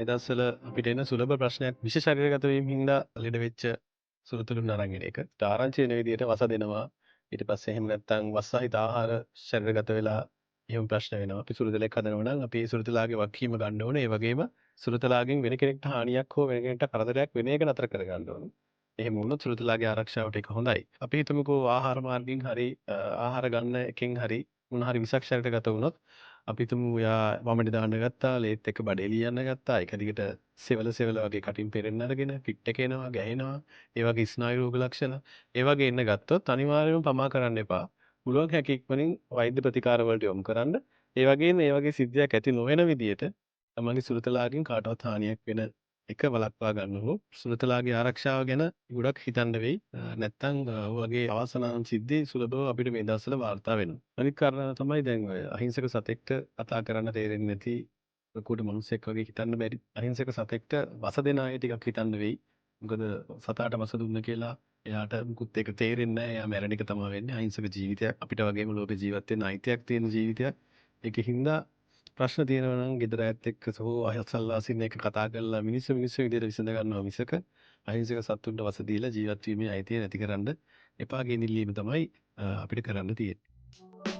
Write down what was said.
මේ දවස්වල අපිට එන සුලභ ප්‍රශ්නයක් විෂ ශරීරගත වීම හින්දා ලෙඩ වෙච්ච සුරතලුන් අරන් එන එක. ආරංචි වෙන විදිහට වස දෙනවා. ඊට පස්සේ එහෙම නැත්නම් වස් සහිත ආහාර ශරීරගත වෙලා එහෙම ප්‍රශ්න වෙනවා. අපි සුරතලෙක් හදනවා නම් අපි ඒ සුරතලාගේ වගකීම ගන්න ඕනේ. ඒ වගේම සුරතලාගෙන් වෙන කෙනෙක්ට හානියක් හෝ වෙන කෙනෙක්ට කරදරයක් වෙන එක නතර කර ගන්න ඕනේ. එහෙම වුණොත් සුරතලාගේ ආරක්ෂාවට ඒක හොඳයි. අපි හිතමුකෝ ආහාර මාර්ගයෙන් හරි ආහාර ගන්න එකෙන් හරි මොන හරි විෂක් ශරීරගත වුණොත් අපි හිතමු එයා වමනේ දාන්න ගත්තා, ලේත් එක්ක බඩේ ලියන්න ගත්තා. එක දිගට සෙවල සෙවල වගේ කටින් පෙරෙන්න අරගෙන පිට් එක එනවා, ගැහෙනවා. ඒ වගේ ස්නායු රෝග ලක්ෂණ. ඒ වගේ එන්න ගත්තොත් අනිවාර්යයෙන්ම පමා කරන්න එපා. පුළුවන් හැකි ඉක්මනින් වෛද්‍ය ප්‍රතිකාර වලට යොමු කරන්න. ඒ වගේම මේ වගේ සිද්ධියක් ඇති නොවන විදියට තමන්ගේ සුරතලාගෙන් කාටවත් හානියක් වෙන එක වළක්වා ගන්න ඕන. සුරතලාගේ ආරක්ෂාව ගැන ගොඩක් හිතන්න වෙයි. නැත්තම් වගේ අවාසනාවන්ත සිද්ධි සුලභව අපිට මේ දවස්වල වාර්තා වෙනවා. අනිත් කාරණා තමයි දැන් ඔය අහිංසක සතෙක්ට කතා කරන්න තේරෙන්නේ නැති ලොකුවට මිනිස්සෙක් වගේ හිතන්න බැරි අහිංසක සතෙක්ට වස දෙන අය ටිකක් හිතන්න වෙයි. මොකද සතාට වස දුන්න කියලා එයාට මුකුත් ඒක තේරෙන්නේ නැහැ. එයා මැරෙන එක තමයි වෙන්නේ. අහිංසක ජීවිතයක් අපිට වගේම ලෝකේ ජීවත් වෙන්න අයිතියක් තියෙන ජීවිතයක්. ඒකින්ද ප්‍රශ්න තියෙනවා නම් ගෙදර අයත් එක්ක සෝ අසල්වාසීන් එක්ක කතා කරලා මිනිස්සු විදිහට විසඳ ගන්නවා මිසක අහිංසක සතුන්ට වස දීලා ජීවත් වීමේ අයිතිය නැතිකරන්න එපා කියන ඉල්ලීම තමයි අපිට කරන්න තියෙන්නේ.